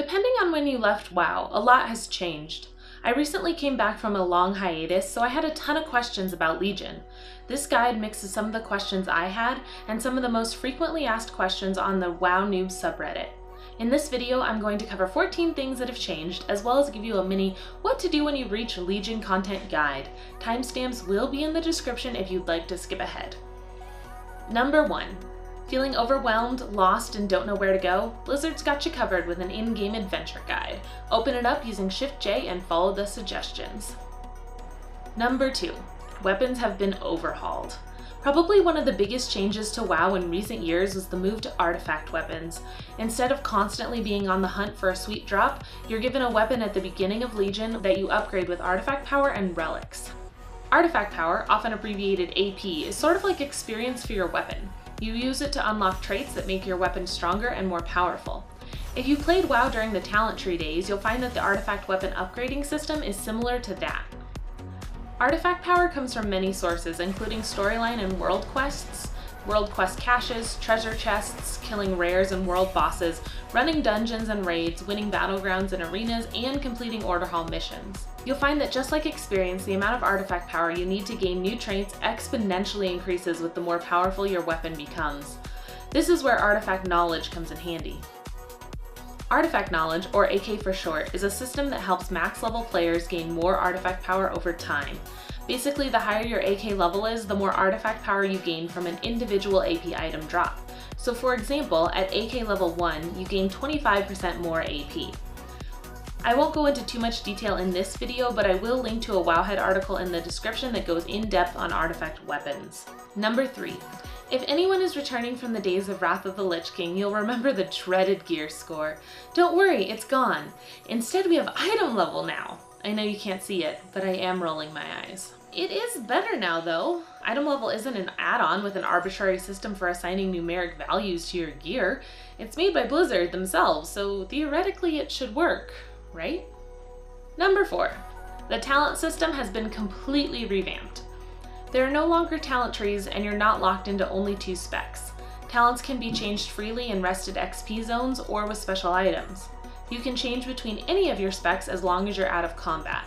Depending on when you left WoW, a lot has changed. I recently came back from a long hiatus, so I had a ton of questions about Legion. This guide mixes some of the questions I had and some of the most frequently asked questions on the Wownoob subreddit. In this video, I'm going to cover 14 things that have changed, as well as give you a mini what to do when you reach Legion content guide. Timestamps will be in the description if you'd like to skip ahead. Number 1. Feeling overwhelmed, lost, and don't know where to go? Blizzard's got you covered with an in-game adventure guide. Open it up using Shift-J and follow the suggestions. Number 2. Weapons have been overhauled. Probably one of the biggest changes to WoW in recent years was the move to artifact weapons. Instead of constantly being on the hunt for a sweet drop, you're given a weapon at the beginning of Legion that you upgrade with artifact power and relics. Artifact power, often abbreviated AP, is sort of like experience for your weapon. You use it to unlock traits that make your weapon stronger and more powerful. If you played WoW during the talent tree days, you'll find that the artifact weapon upgrading system is similar to that. Artifact power comes from many sources, including storyline and world quests, world quest caches, treasure chests, killing rares and world bosses, running dungeons and raids, winning battlegrounds and arenas, and completing order hall missions. You'll find that just like experience, the amount of artifact power you need to gain new traits exponentially increases with the more powerful your weapon becomes. This is where artifact knowledge comes in handy. Artifact knowledge, or AK for short, is a system that helps max level players gain more artifact power over time. Basically, the higher your AK level is, the more artifact power you gain from an individual AP item drop. So for example, at AK level 1, you gain 25% more AP. I won't go into too much detail in this video, but I will link to a Wowhead article in the description that goes in depth on artifact weapons. Number 3. If anyone is returning from the days of Wrath of the Lich King, you'll remember the dreaded gear score. Don't worry, it's gone. Instead, we have item level now. I know you can't see it, but I am rolling my eyes. It is better now though. Item level isn't an add-on with an arbitrary system for assigning numeric values to your gear. It's made by Blizzard themselves, so theoretically it should work, right? Number 4. The talent system has been completely revamped. There are no longer talent trees and you're not locked into only 2 specs. Talents can be changed freely in rested XP zones or with special items. You can change between any of your specs as long as you're out of combat.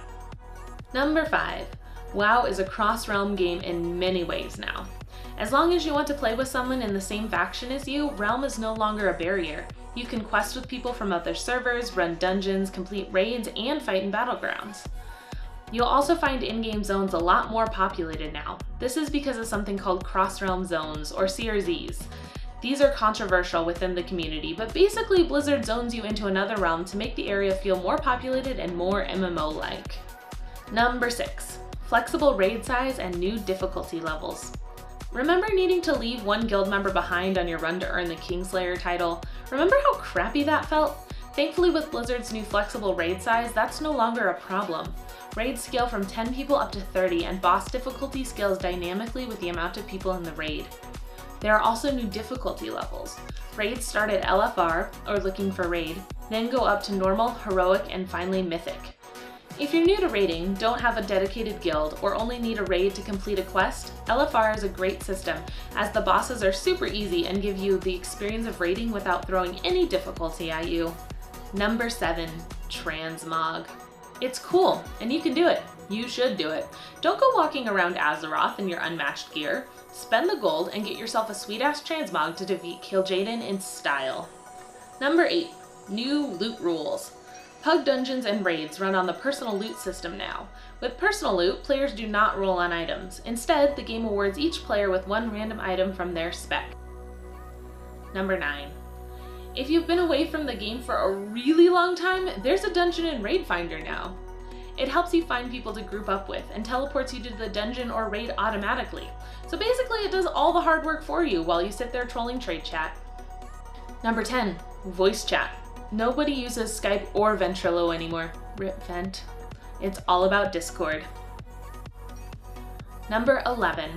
Number 5. WoW is a cross-realm game in many ways now. As long as you want to play with someone in the same faction as you, realm is no longer a barrier. You can quest with people from other servers, run dungeons, complete raids, and fight in battlegrounds. You'll also find in-game zones a lot more populated now. This is because of something called cross-realm zones, or CRZs. These are controversial within the community, but basically Blizzard zones you into another realm to make the area feel more populated and more MMO-like. Number 6. Flexible raid size and new difficulty levels. Remember needing to leave one guild member behind on your run to earn the Kingslayer title? Remember how crappy that felt? Thankfully, with Blizzard's new flexible raid size, that's no longer a problem. Raids scale from 10 people up to 30, and boss difficulty scales dynamically with the amount of people in the raid. There are also new difficulty levels. Raids start at LFR, or looking for raid, then go up to normal, heroic, and finally mythic. If you're new to raiding, don't have a dedicated guild, or only need a raid to complete a quest, LFR is a great system, as the bosses are super easy and give you the experience of raiding without throwing any difficulty at you. Number 7. Transmog. It's cool, and you can do it. You should do it. Don't go walking around Azeroth in your unmatched gear. Spend the gold and get yourself a sweet-ass transmog to defeat Kil'jaeden in style. Number 8. New loot rules. Pug dungeons and raids run on the personal loot system now. With personal loot, players do not roll on items. Instead, the game awards each player with one random item from their spec. Number 9. If you've been away from the game for a really long time, there's a dungeon and raid finder now. It helps you find people to group up with and teleports you to the dungeon or raid automatically. So basically it does all the hard work for you while you sit there trolling trade chat. Number 10. Voice chat. Nobody uses Skype or Ventrilo anymore. Rip Vent. It's all about Discord. Number 11.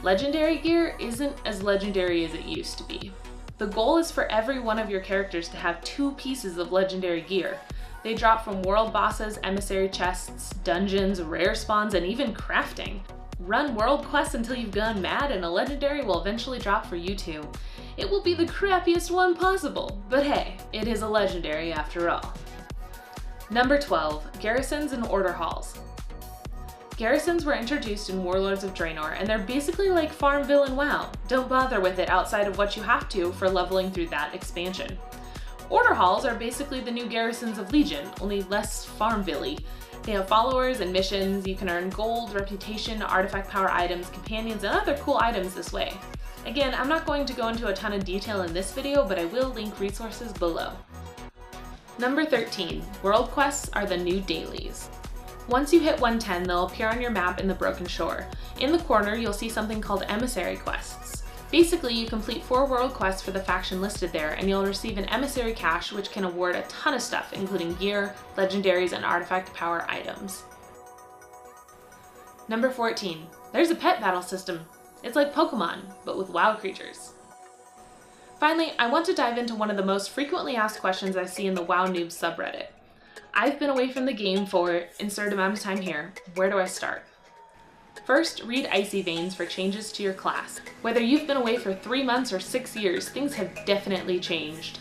Legendary gear isn't as legendary as it used to be. The goal is for every one of your characters to have 2 pieces of legendary gear. They drop from world bosses, emissary chests, dungeons, rare spawns, and even crafting. Run world quests until you've gone mad and a legendary will eventually drop for you too. It will be the crappiest one possible, but hey, it is a legendary after all. Number 12, Garrisons and Order Halls. Garrisons were introduced in Warlords of Draenor, and they're basically like Farmville in WoW. Don't bother with it outside of what you have to for leveling through that expansion. Order Halls are basically the new Garrisons of Legion, only less Farmville-y. They have followers and missions. You can earn gold, reputation, artifact power items, companions, and other cool items this way. Again, I'm not going to go into a ton of detail in this video, but I will link resources below. Number 13, World Quests are the new dailies. Once you hit 110, they'll appear on your map in the Broken Shore. In the corner, you'll see something called Emissary Quests. Basically, you complete 4 world quests for the faction listed there, and you'll receive an Emissary Cache which can award a ton of stuff, including gear, legendaries, and artifact power items. Number 14, there's a pet battle system. It's like Pokemon, but with WoW creatures. Finally, I want to dive into one of the most frequently asked questions I see in the wownoob subreddit. I've been away from the game for insert amount of time here. Where do I start? First, read Icy Veins for changes to your class. Whether you've been away for 3 months or 6 years, things have definitely changed.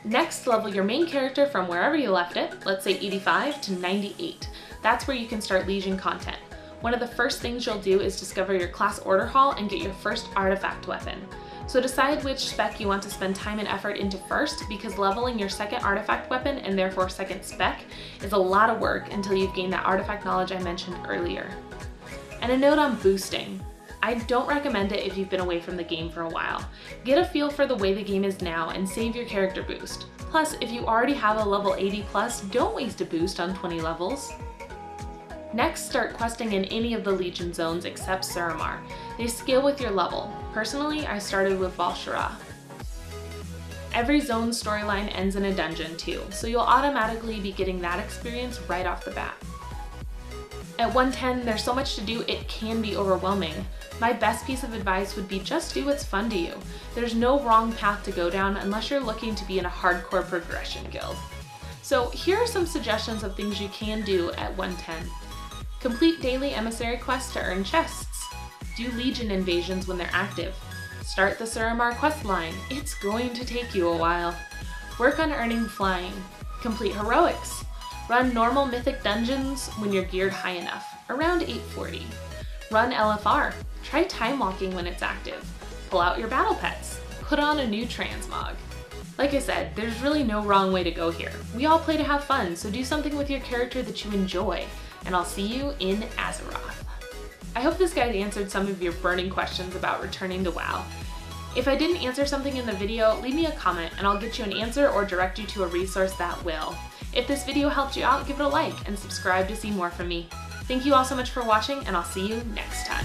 Next, level your main character from wherever you left it, let's say 85 to 98. That's where you can start Legion content. One of the first things you'll do is discover your class order hall and get your first artifact weapon. So decide which spec you want to spend time and effort into first, because leveling your second artifact weapon, and therefore second spec, is a lot of work until you've gained that artifact knowledge I mentioned earlier. And a note on boosting. I don't recommend it if you've been away from the game for a while. Get a feel for the way the game is now and save your character boost. Plus, if you already have a level 80 plus, don't waste a boost on 20 levels. Next, start questing in any of the Legion zones except Suramar. They scale with your level. Personally, I started with Val'sharah. Every zone's storyline ends in a dungeon too, so you'll automatically be getting that experience right off the bat. At 110, there's so much to do it can be overwhelming. My best piece of advice would be just do what's fun to you. There's no wrong path to go down unless you're looking to be in a hardcore progression guild. So here are some suggestions of things you can do at 110. Complete daily emissary quests to earn chests. Do Legion invasions when they're active. Start the Suramar quest line. It's going to take you a while. Work on earning flying. Complete heroics. Run normal mythic dungeons when you're geared high enough, around 840. Run LFR. Try time walking when it's active. Pull out your battle pets. Put on a new Transmog. Like I said, there's really no wrong way to go here. We all play to have fun, so do something with your character that you enjoy. And I'll see you in Azeroth. I hope this guide answered some of your burning questions about returning to WoW. If I didn't answer something in the video, leave me a comment and I'll get you an answer or direct you to a resource that will. If this video helped you out, give it a like and subscribe to see more from me. Thank you all so much for watching, and I'll see you next time.